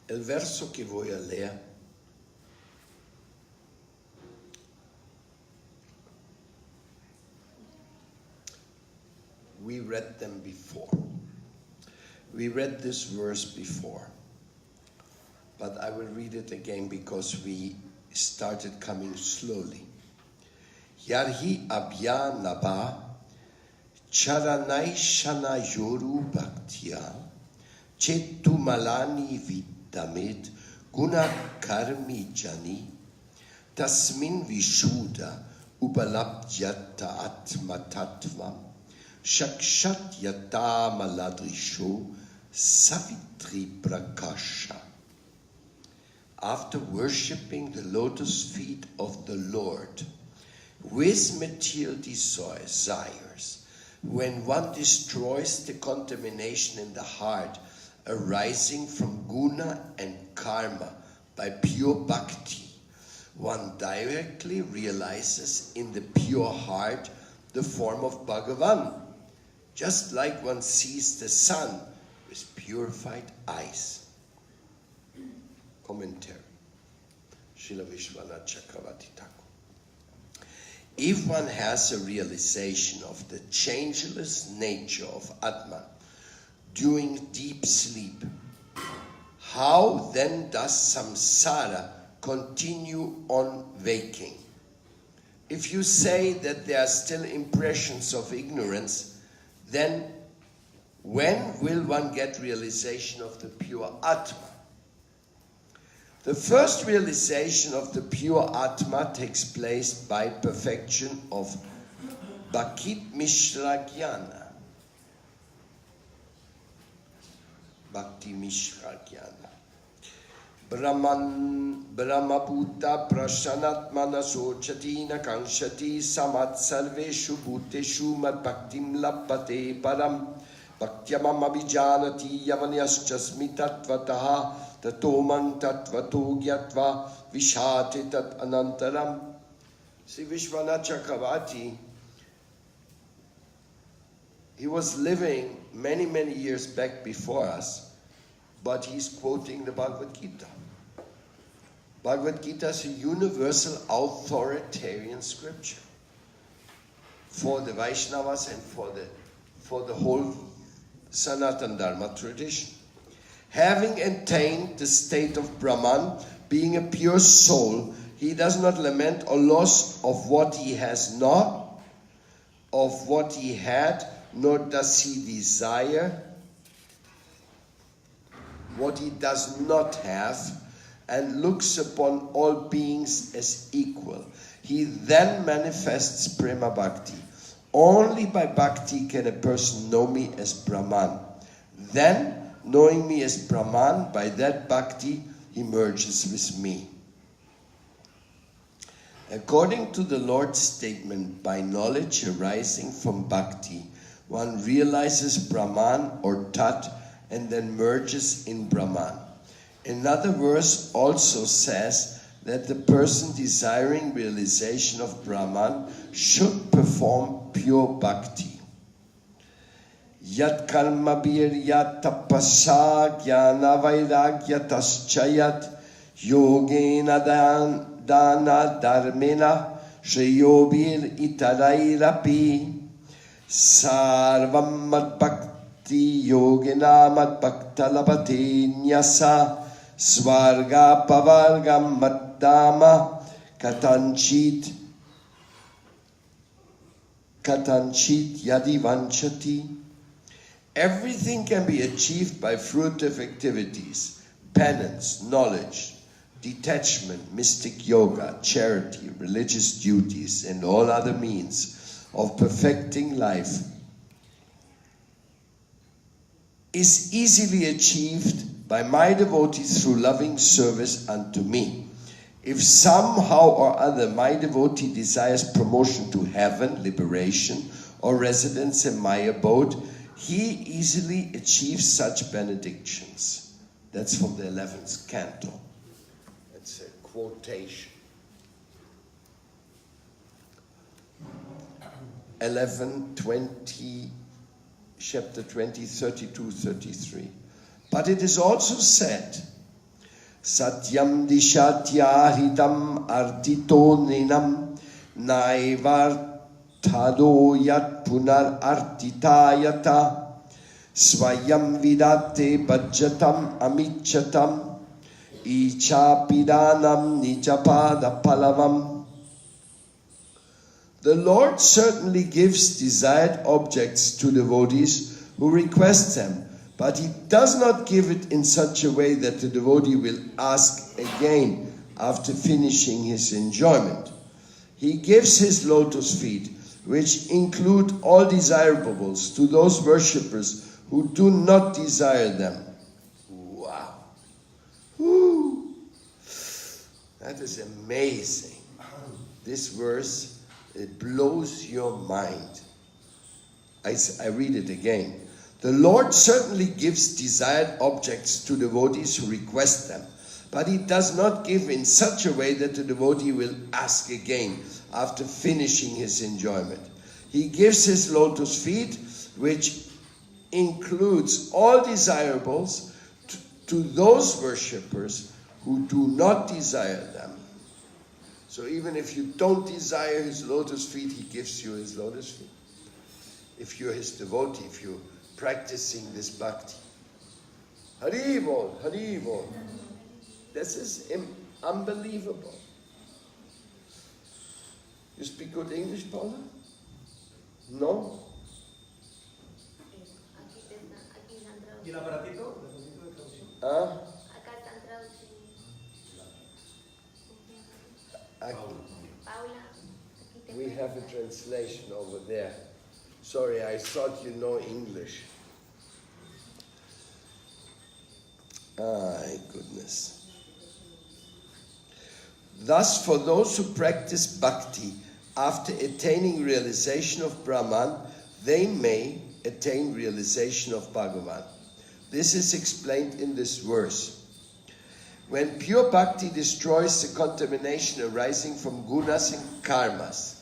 El verso que voy a leer we read them before. We read this verse before, but I will read it again because we started coming slowly. Yarhi abya naba charanai shana yoru bhaktya chetu malani vidamit guna karmi jani tasmin vishuddha upalabdhyata atmatatvam shakshat yata maladrisho savitri prakasha. After worshipping the lotus feet of the Lord with material desires, when one destroys the contamination in the heart arising from guna and karma by pure bhakti, one directly realizes in the pure heart the form of Bhagavan, just like one sees the sun with purified eyes. Commentary. Srila Vishwanath Chakravarti Thakur. If one has a realization of the changeless nature of Atman during deep sleep, how then does samsara continue on waking? If you say that there are still impressions of ignorance, then when will one get realization of the pure Atma? The first realization of the pure Atma takes place by perfection of Bhakti Mishra Jnana. Bhakti Mishra Jnana. Brahma Bhuta Prashanatmana Sochatina Kanshati Samat Sarveshu Bhuteshu Mad Bhaktim Lappate Param Bhaktyamam Abhijanati Yavanyascha Smitatvataha Tatomang Tatvato Gyatva Vishati Tat Anantaram. See, Vishwanath Chakravarti, he was living many years back before us, but he's quoting the Bhagavad Gita. Bhagavad Gita is a universal authoritarian scripture for the Vaishnavas and for the whole Sanatana Dharma tradition. Having attained the state of Brahman, being a pure soul, he does not lament or loss of what he has not, of what he had, nor does he desire what he does not have, and looks upon all beings as equal. He then manifests Prema Bhakti. Only by Bhakti can a person know me as Brahman. Then, knowing me as Brahman, by that Bhakti, he merges with me. According to the Lord's statement, by knowledge arising from Bhakti, one realizes Brahman or Tat and then merges in Brahman. Another verse also says that the person desiring realization of Brahman should perform pure bhakti. Yat karma birya tapasa jnana vairagya taschayat yogena dana dharmena shreyobir itarairapi sarvam mad bhakti yogena mad bhakta labate nyasa Svarga pavargam maddama katanchit yadi vanchati. Everything can be achieved by fruitive activities, penance, knowledge, detachment, mystic yoga, charity, religious duties, and all other means of perfecting life is easily achieved by my devotees through loving service unto me. If somehow or other my devotee desires promotion to heaven, liberation, or residence in my abode, he easily achieves such benedictions. That's from the 11th canto. That's a quotation. 11, 20, chapter 20, 32, 33. But it is also said Satyam dishatyahitam artito ninam naivarthado yat punar artitayata swayam vidate bhajyatam amichatam ichapidanam nijapada palavam. The Lord certainly gives desired objects to devotees who request them, but He does not give it in such a way that the devotee will ask again after finishing his enjoyment. He gives His lotus feet, which include all desirables, to those worshippers who do not desire them. Wow. Woo. That is amazing. This verse, it blows your mind. I read it again. The Lord certainly gives desired objects to devotees who request them, but He does not give in such a way that the devotee will ask again after finishing his enjoyment. He gives His lotus feet, which includes all desirables, to those worshippers who do not desire them. So even if you don't desire His lotus feet, He gives you His lotus feet. If you're His devotee, if you're practicing this bhakti. Hari Bol, Hari Bol. This is unbelievable. You speak good English, Paula? No? ¿Y el aparatito? ¿Ah? Acá están traduciendo. Paula, aquí te We have a translation over there. Sorry, I thought you know English. My goodness. Thus, for those who practice bhakti after attaining realization of Brahman, they may attain realization of Bhagavan. This is explained in this verse. When pure bhakti destroys the contamination arising from gunas and karmas,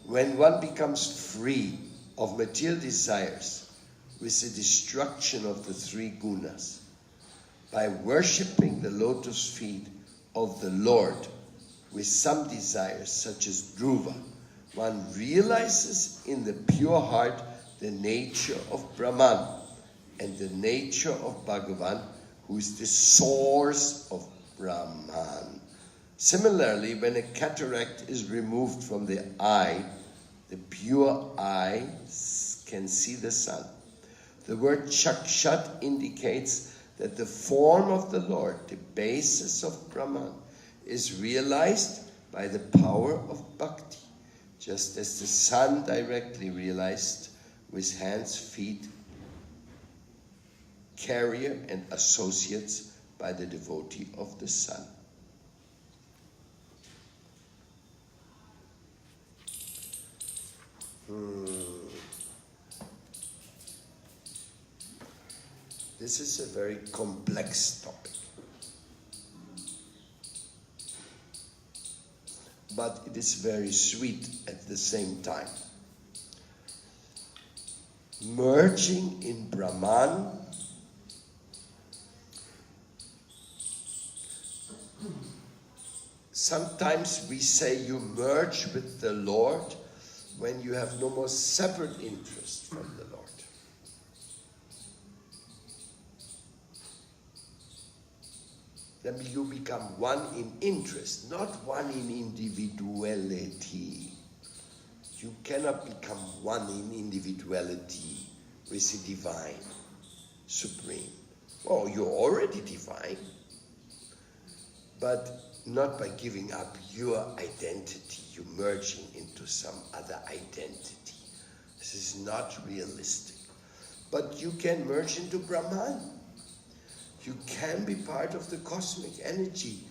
when one becomes free of material desires with the destruction of the three gunas, by worshipping the lotus feet of the Lord with some desires such as dhruva, one realizes in the pure heart the nature of Brahman and the nature of Bhagavan, who is the source of Brahman. Similarly, when a cataract is removed from the eye, the pure eye can see the sun. The word chakshat indicates that the form of the Lord, the basis of Brahman, is realized by the power of bhakti, just as the sun directly realized with hands, feet, carrier and associates by the devotee of the sun. This is a very complex topic. But it is very sweet at the same time. Merging in Brahman sometimes we say you merge with the Lord when you have no more separate interest from the Lord. Then you become one in interest, not one in individuality. You cannot become one in individuality with the divine, supreme. Oh, you're already divine, but not by giving up your identity. You're merging into some other identity. This is not realistic. But you can merge into Brahman. You can be part of the cosmic energy.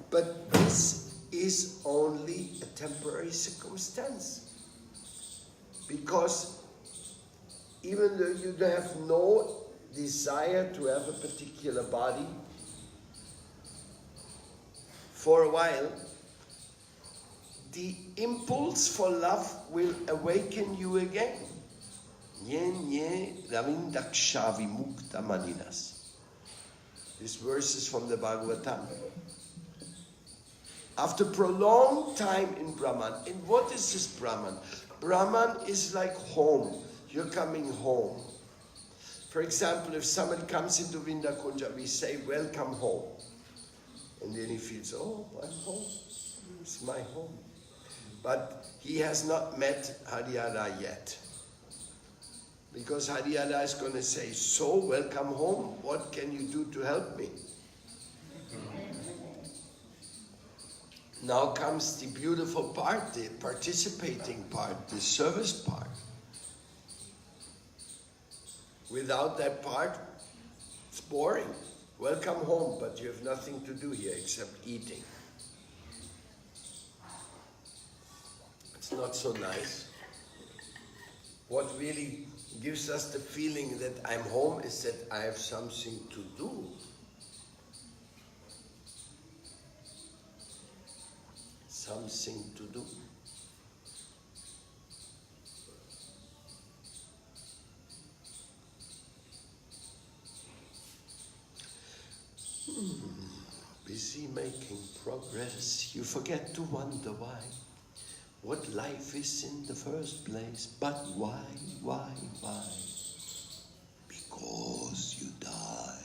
But this is only a temporary circumstance. Because even though you have no desire to have a particular body, for a while, the impulse for love will awaken you again. This verse is from the Bhagavatam. After prolonged time in Brahman, and what is this Brahman? Brahman is like home. You're coming home. For example, if somebody comes into Vindakunja, we say, welcome home. And then he feels, oh, I'm home. It's my home. But he has not met Haryada yet. Because Haryada is going to say, so, welcome home. What can you do to help me? Now comes the beautiful part, the participating part, the service part. Without that part, it's boring. Welcome home, but you have nothing to do here except eating. It's not so nice. What really gives us the feeling that I'm home is that I have something to do. Something to do. Busy making progress, you forget to wonder why. What life is in the first place, but why? Because you die.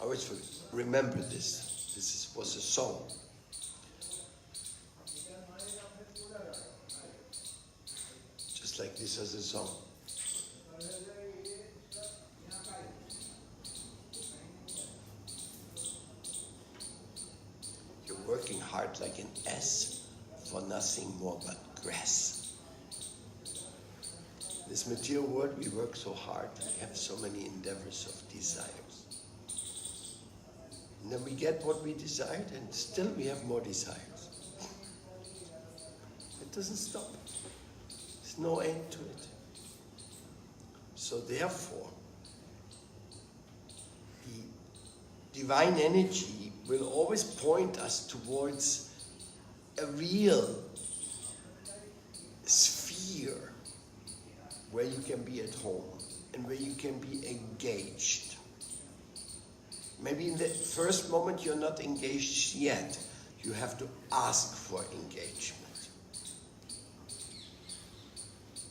I always remember this. This was a song. Just like this as a song. You're working hard like an ass for nothing more but grass. This material world, we work so hard, we have so many endeavors of desires. And then we get what we desired, and still we have more desires. It doesn't stop. There's no end to it. So therefore, the divine energy will always point us towards a real sphere where you can be at home and where you can be engaged. Maybe in the first moment you're not engaged yet. You have to ask for engagement.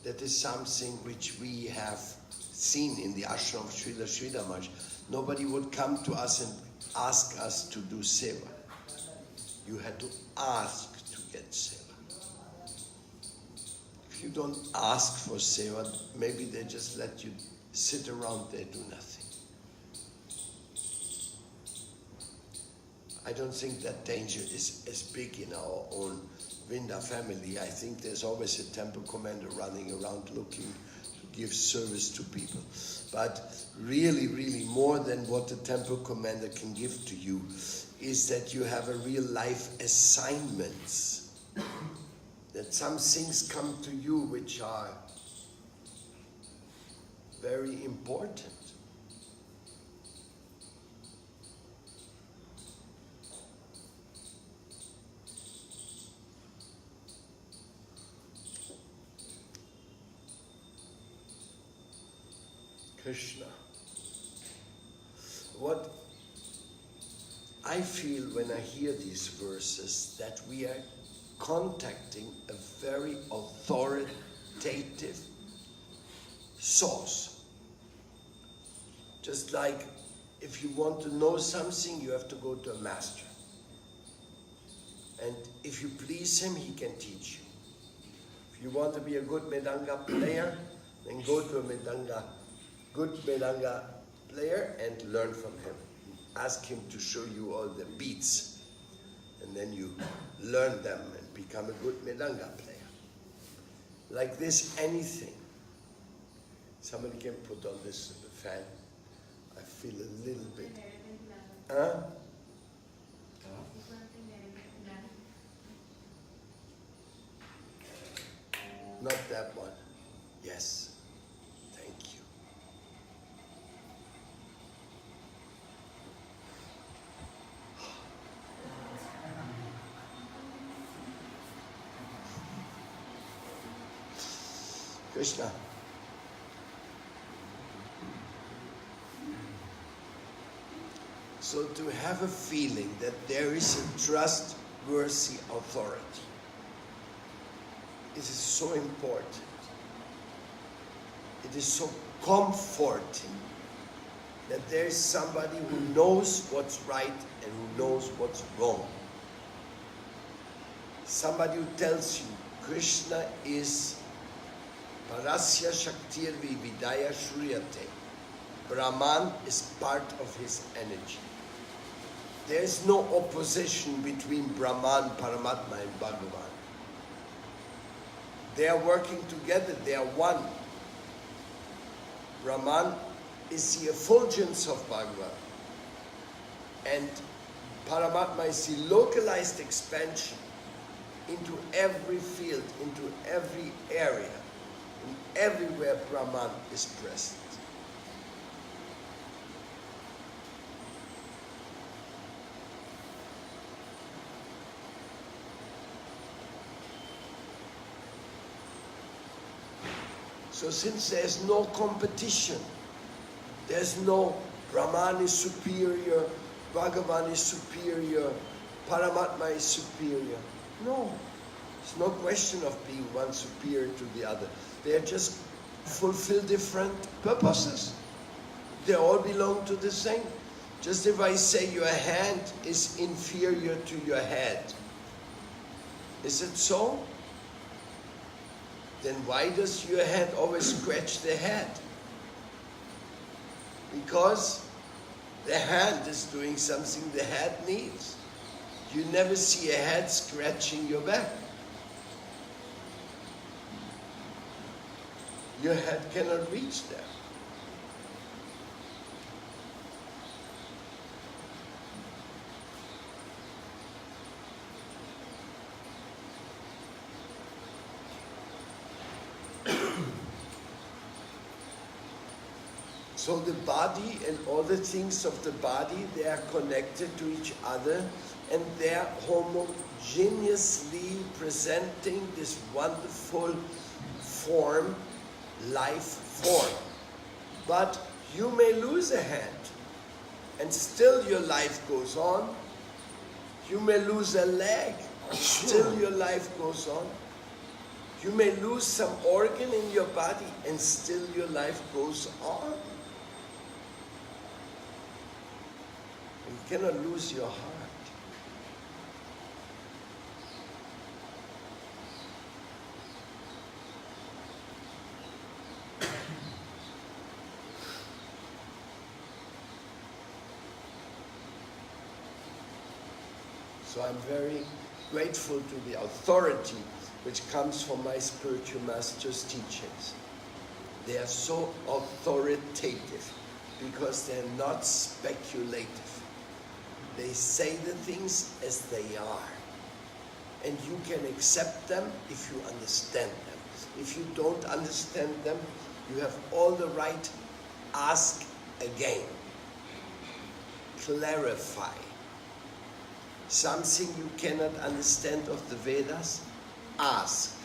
That is something which we have seen in the ashram of Srila Maharaj. Nobody would come to us and ask us to do seva. You had to ask to get seva. If you don't ask for seva, maybe they just let you sit around there, do nothing. I don't think that danger is as big in our own Vrinda family. I think there's always a temple commander running around looking to give service to people. But really, really more than what the temple commander can give to you is that you have a real life assignments. That some things come to you which are very important. Krishna. What I feel when I hear these verses, that we are contacting a very authoritative source. Just like if you want to know something, you have to go to a master. And if you please him, he can teach you. If you want to be a good Mridanga player, then go to a good Mridanga player and learn from him. Ask him to show you all the beats. And then you learn them and become a good Mridanga player. Like this, anything. Somebody can put on this fan. I feel a little bit. Huh? Not that one. Yes. Thank you. Krishna. So to have a feeling that there is a trustworthy authority, it is so important. It is so comforting that there is somebody who knows what's right and who knows what's wrong. Somebody who tells you Krishna is Parasya Shaktir Vividaya Shriyate. Brahman is part of his energy. There is no opposition between Brahman, Paramatma and Bhagavan. They are working together, they are one. Brahman is the effulgence of Bhagavan. And Paramatma is the localized expansion into every field, into every area. And everywhere Brahman is present. So since there's no competition, there's no Brahman is superior, Bhagavan is superior, Paramatma is superior. No, it's no question of being one superior to the other. They just fulfill different purposes. They all belong to the same. Just if I say your hand is inferior to your head, is it so? Then why does your head always scratch the head? Because the hand is doing something the head needs. You never see a head scratching your back. Your head cannot reach there. So the body and all the things of the body, they are connected to each other and they are homogeneously presenting this wonderful form, life form. But you may lose a hand and still your life goes on. You may lose a leg, still your life goes on. You may lose some organ in your body and still your life goes on. You cannot lose your heart. So I'm very grateful to the authority which comes from my spiritual master's teachings. They are so authoritative because they're not speculative. They say the things as they are. And you can accept them if you understand them. If you don't understand them, you have all the right to ask again. Clarify. Something you cannot understand of the Vedas, ask.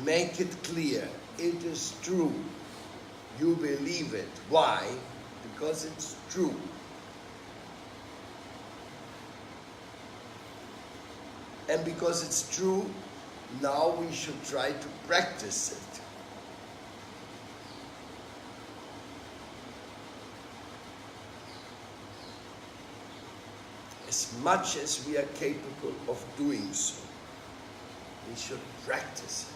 Make it clear. It is true. You believe it. Why? Because it's true. And because it's true, now we should try to practice it. As much as we are capable of doing so, we should practice it.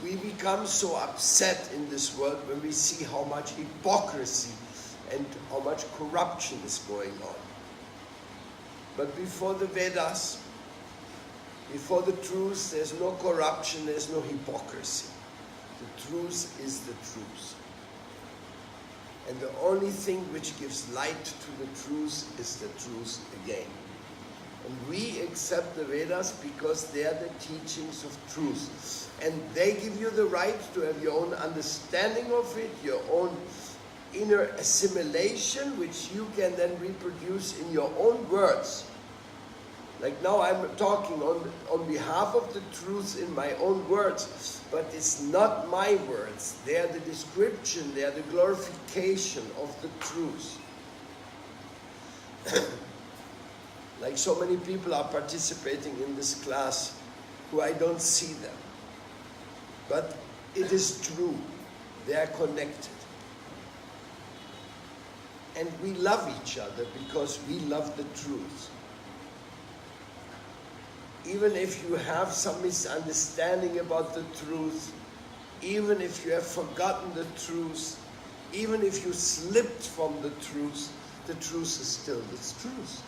We become so upset in this world when we see how much hypocrisy and how much corruption is going on. But before the Vedas, before the truth, there's no corruption, there's no hypocrisy. The truth is the truth. And the only thing which gives light to the truth is the truth again. And we accept the Vedas because they are the teachings of truth. And they give you the right to have your own understanding of it, your own inner assimilation, which you can then reproduce in your own words. Like now I'm talking on behalf of the truth in my own words, but it's not my words. They are the description, they are the glorification of the truth. Like so many people are participating in this class who I don't see them. But it is true. They are connected. And we love each other because we love the truth. Even if you have some misunderstanding about the truth, even if you have forgotten the truth, even if you slipped from the truth is still the truth.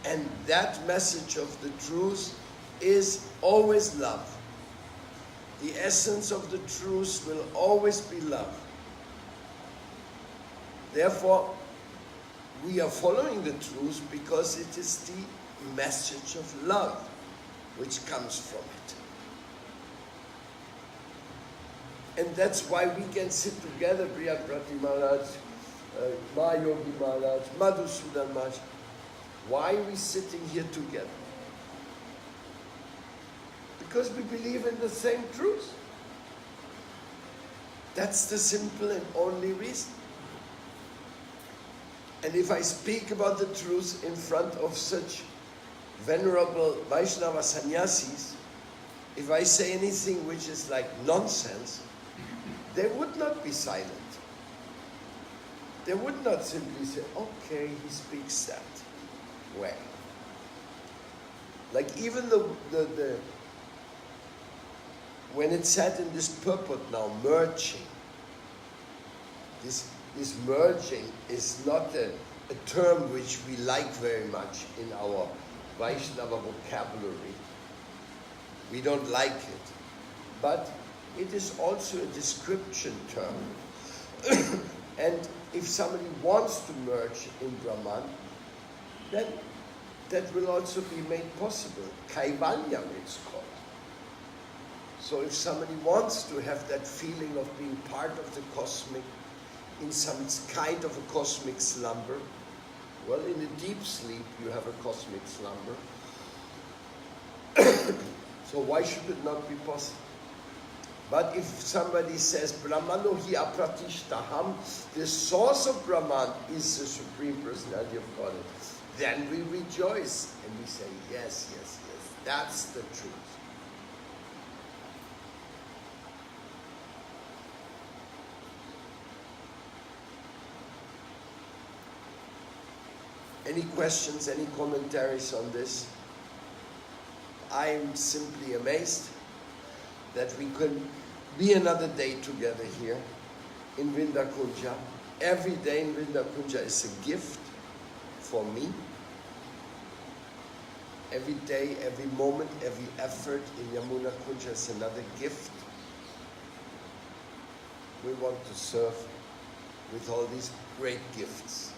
And that message of the truth is always love. The essence of the truth will always be love. Therefore, we are following the truth because it is the message of love which comes from it. And that's why we can sit together, Priyaprati Maharaj, Mahayogi Maharaj, Madhusudan Maharaj. Why are we sitting here together? Because we believe in the same truth. That's the simple and only reason. And if I speak about the truth in front of such venerable Vaishnava sannyasis, if I say anything which is like nonsense, they would not be silent. They would not simply say, okay, he speaks that way. Like even when it's said in this purport now, merging, this merging is not a term which we like very much in our Vaishnava vocabulary. We don't like it. But it is also a description term. And if somebody wants to merge in Brahman, then that will also be made possible. Kaivalya it's called. So if somebody wants to have that feeling of being part of the cosmic, in some kind of a cosmic slumber, well, in a deep sleep you have a cosmic slumber. So why should it not be possible? But if somebody says, Brahmano hi apratishtaham, the source of Brahman is the Supreme Personality of Godhead, then we rejoice and we say, yes, yes, yes, that's the truth. Any questions, any commentaries on this? I am simply amazed that we could be another day together here in Vrindakunja. Every day in Vrindakunja is a gift for me. Every day, every moment, every effort in Yamuna Kunja is another gift. We want to serve with all these great gifts.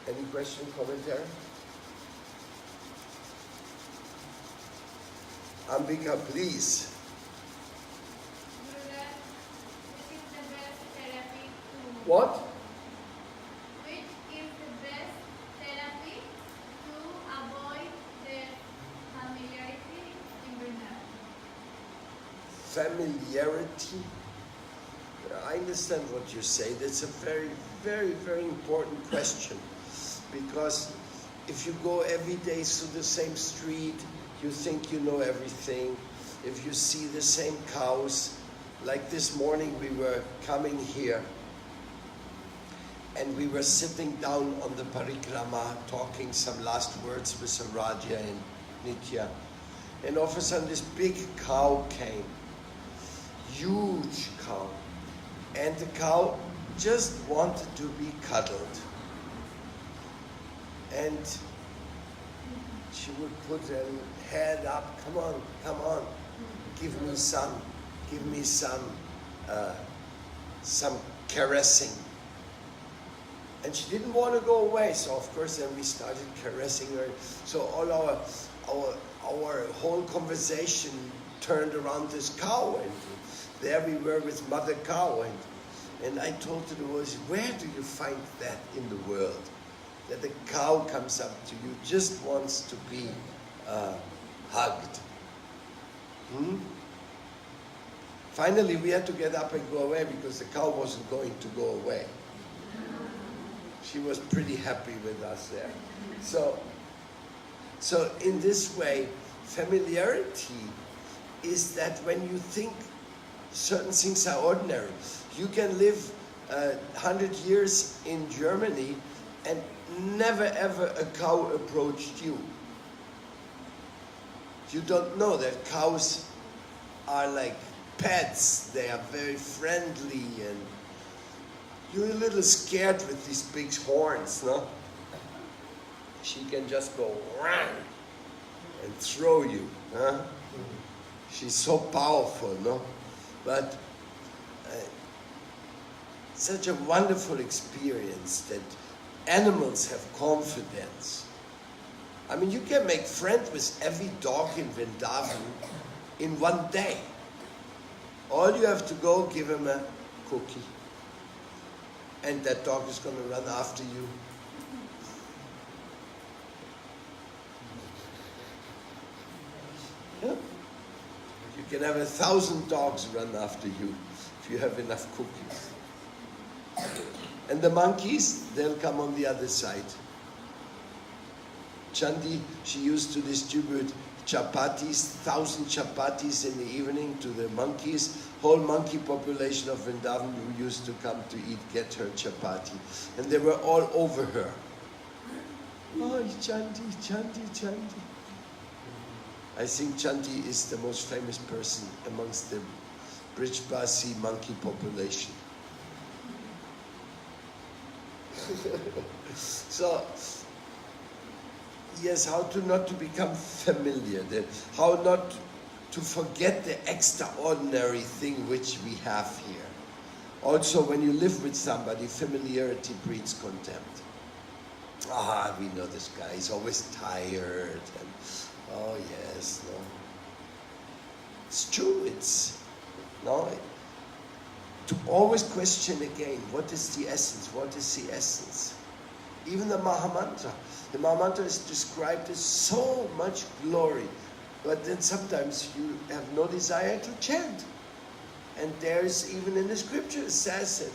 Any question, commentary? Ambika, please. Which is the best therapy to... What? Which is the best therapy to avoid the familiarity in Vrindavan? Familiarity? I understand what you say. That's a very, very, very important question. Because if you go every day through the same street, you think you know everything. If you see the same cows, like this morning we were coming here and we were sitting down on the parikrama talking some last words with Raja and Nitya. And all of a sudden this big cow came, huge cow. And the cow just wanted to be cuddled. And she would put her head up, come on, give me some caressing. And she didn't want to go away, so of course then we started caressing her. So all our whole conversation turned around this cow, and there we were with mother cow, and I told the devotees, where do you find that in the world? That a cow comes up to you, just wants to be hugged. Finally, we had to get up and go away because the cow wasn't going to go away. She was pretty happy with us there. So in this way, familiarity is that when you think certain things are ordinary, you can live 100 years in Germany and never ever a cow approached you. You don't know that cows are like pets. They are very friendly, and you're a little scared with these big horns, no? She can just go run and throw you, huh? She's so powerful, no? But such a wonderful experience that animals have confidence. I mean, you can make friends with every dog in Vrindavan in one day. All you have to go, give him a cookie, and that dog is going to run after you. Yeah. You can have 1,000 dogs run after you if you have enough cookies. And the monkeys, they'll come on the other side. Chandi, she used to distribute chapatis, 1,000 chapatis in the evening to the monkeys. Whole monkey population of Vrindavan who used to come to eat, get her chapati. And they were all over her. Oh, Chandi, Chandi, Chandi. I think Chandi is the most famous person amongst the Brijbasi monkey population. So, yes, how to not to become familiar, how not to forget the extraordinary thing which we have here. Also, when you live with somebody, familiarity breeds contempt. Ah, we know this guy, he's always tired, and oh yes, no. It's true, no. To always question again, what is the essence? What is the essence? Even the Mahamantra. The Mahamantra is described as so much glory, but then sometimes you have no desire to chant. And there's even in the scripture it says that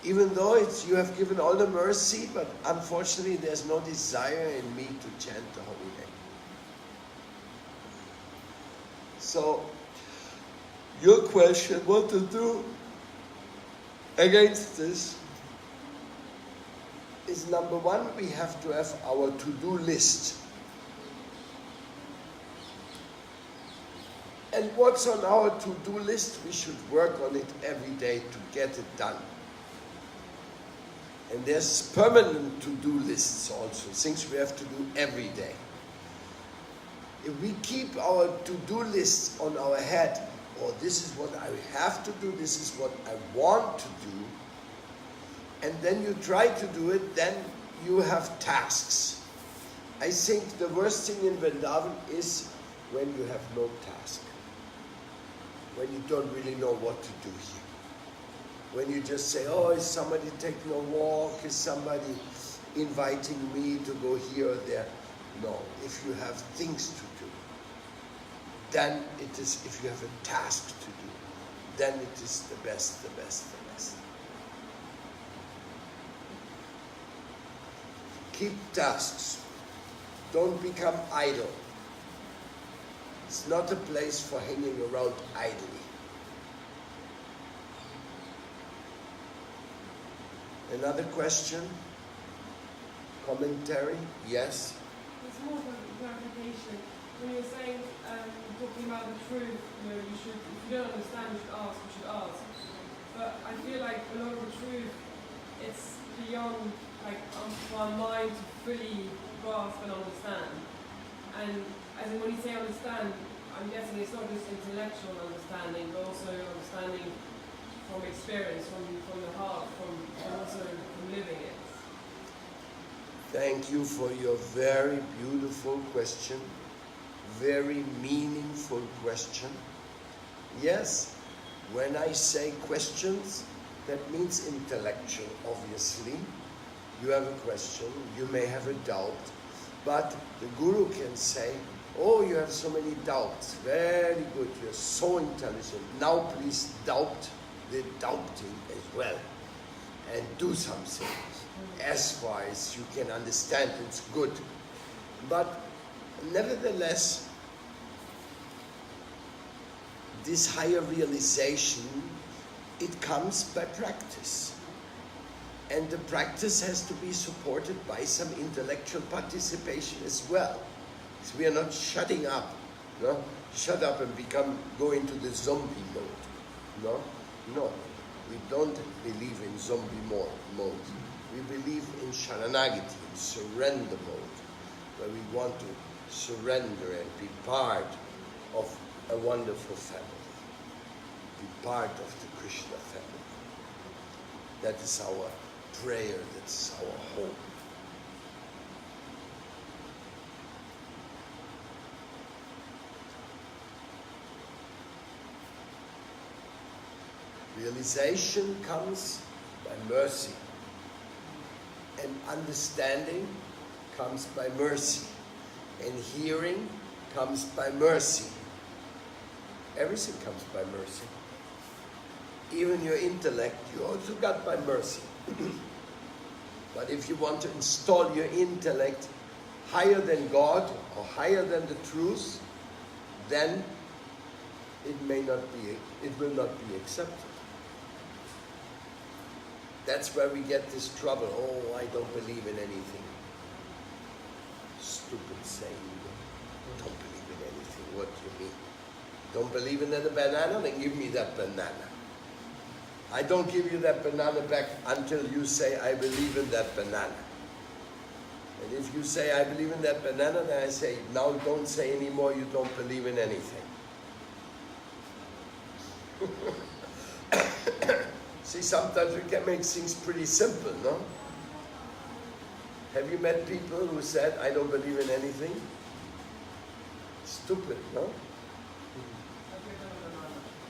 even though you have given all the mercy, but unfortunately there's no desire in me to chant the holy name. So, your question, what to do against this, is number one, we have to have our to-do list. And what's on our to-do list, we should work on it every day to get it done. And there's permanent to-do lists also, things we have to do every day. If we keep our to-do lists on our head, oh, this is what I have to do, this is what I want to do, and then you try to do it, then you have tasks. I think the worst thing in Vrindavan is when you have no task. When you don't really know what to do here. When you just say, oh, is somebody taking a walk? Is somebody inviting me to go here or there? No, if you have things to do, then it is, if you have a task to do, then it is the best, the best, the best. Keep tasks. Don't become idle. It's not a place for hanging around idly. Another question? Commentary? Yes? It's more of a clarification. When you're saying, talking about the truth, you should, if you don't understand, you should ask. But I feel like a lot of the truth, it's beyond for our mind to fully grasp and understand. And as in when you say understand, I'm guessing it's not just intellectual understanding, but also understanding from experience, from the heart, and also from living it. Thank you for your very beautiful question, very meaningful question. Yes, when I say questions, that means intellectual, obviously. You have a question, you may have a doubt, but the Guru can say, oh, you have so many doubts, very good, you're so intelligent. Now please doubt the doubting as well and do something. As far as you can understand, it's good. But nevertheless, this higher realization, it comes by practice. And the practice has to be supported by some intellectual participation as well. So we are not shutting up, no? Shut up and go into the zombie mode. No. We don't believe in zombie mode. We believe in Sharanagati, in surrender mode, where we want to surrender and be part of a wonderful family. Be part of the Krishna family. That is our prayer, that's our hope. Realization comes by mercy, and understanding comes by mercy, and hearing comes by mercy. Everything comes by mercy. Even your intellect, you also got by mercy. But if you want to install your intellect higher than God or higher than the truth, then it will not be accepted. That's where we get this trouble. Oh, I don't believe in anything. Stupid saying. Don't believe in anything. What do you mean? Don't believe in that banana? Then give me that banana. I don't give you that banana back until you say, I believe in that banana. And if you say, I believe in that banana, then I say, now don't say anymore, you don't believe in anything. See, sometimes we can make things pretty simple, no? Have you met people who said, I don't believe in anything? Stupid, no?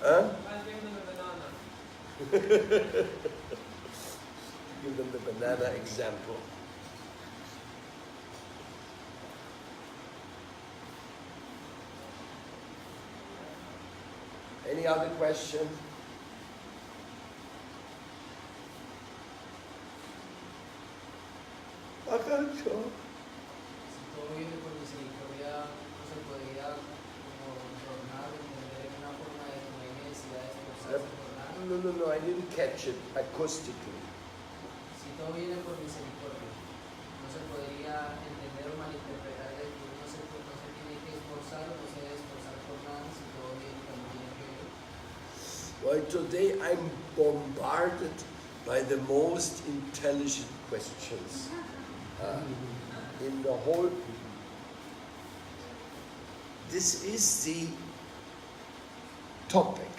Huh? Give them the banana example. Any other question? Si todo viene por misericordia, no se podría como tornar, entender en una forma de que no hay necesidad de esforzarse por nada. No, I didn't catch it acoustically. Si todo viene por misericordia, no se podría entender o malinterpretar de que uno no se tiene que esforzar o no se debe esforzar por nada si todo viene como tiene que venir. Well, today I'm bombarded by the most intelligent questions. In the whole, this is the topic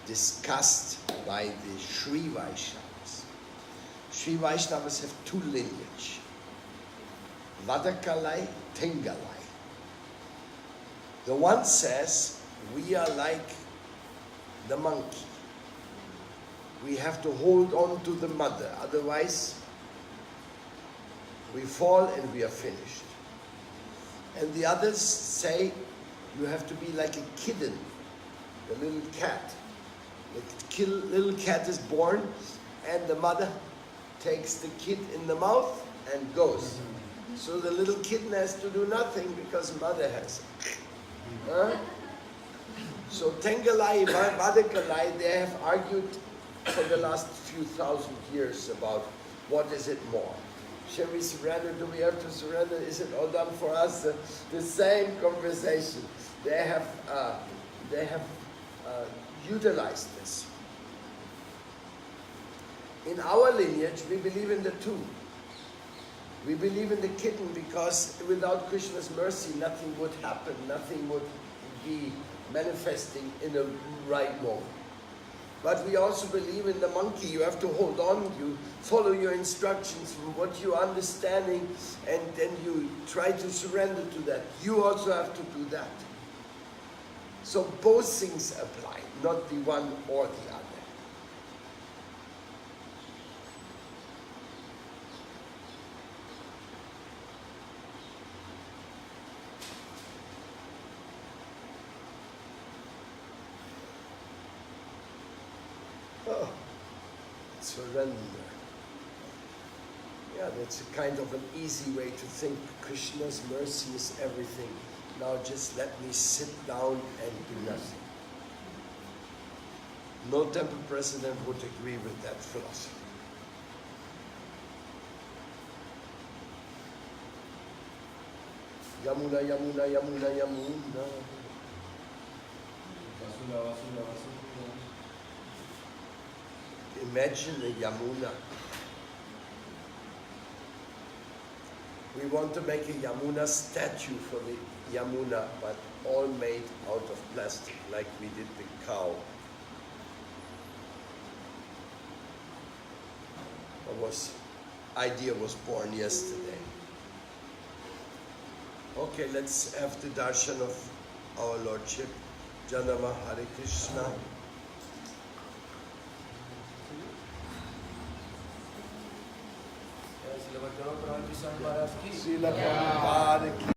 discussed by the Sri Vaishnavas. Sri Vaishnavas have two lineage, Vadakalai, Tengalai. The one says, we are like the monkey. We have to hold on to the mother, otherwise we fall and we are finished. And the others say you have to be like a kitten, a little cat. The little cat is born and the mother takes the kid in the mouth and goes. So the little kitten has to do nothing because mother has it. Huh? So Tengalai, Vadakalai, they have argued for the last few thousand years about what is it more. Shall we surrender? Do we have to surrender? Is it all done for us? The same conversation. They have utilized this. In our lineage, we believe in the two. We believe in the kitten because without Krishna's mercy, nothing would happen. Nothing would be manifesting in the right mode. But we also believe in the monkey. You have to hold on, you follow your instructions from what you're understanding, and then you try to surrender to that. You also have to do that. So both things apply, not the one or the other. Oh, surrender. Yeah, that's a kind of an easy way to think. Krishna's mercy is everything. Now just let me sit down and do nothing. No temple president would agree with that philosophy. Yamuna, Yamuna, Yamuna, Yamuna. Basura, basura, basura. Imagine a Yamuna. We want to make a Yamuna statue for the Yamuna, but all made out of plastic, like we did the cow. Idea was born yesterday. Okay, let's have the darshan of our Lordship. Janama Hare Krishna. Si lo metemos por el piso, Maharaj, Srila Prabhupada.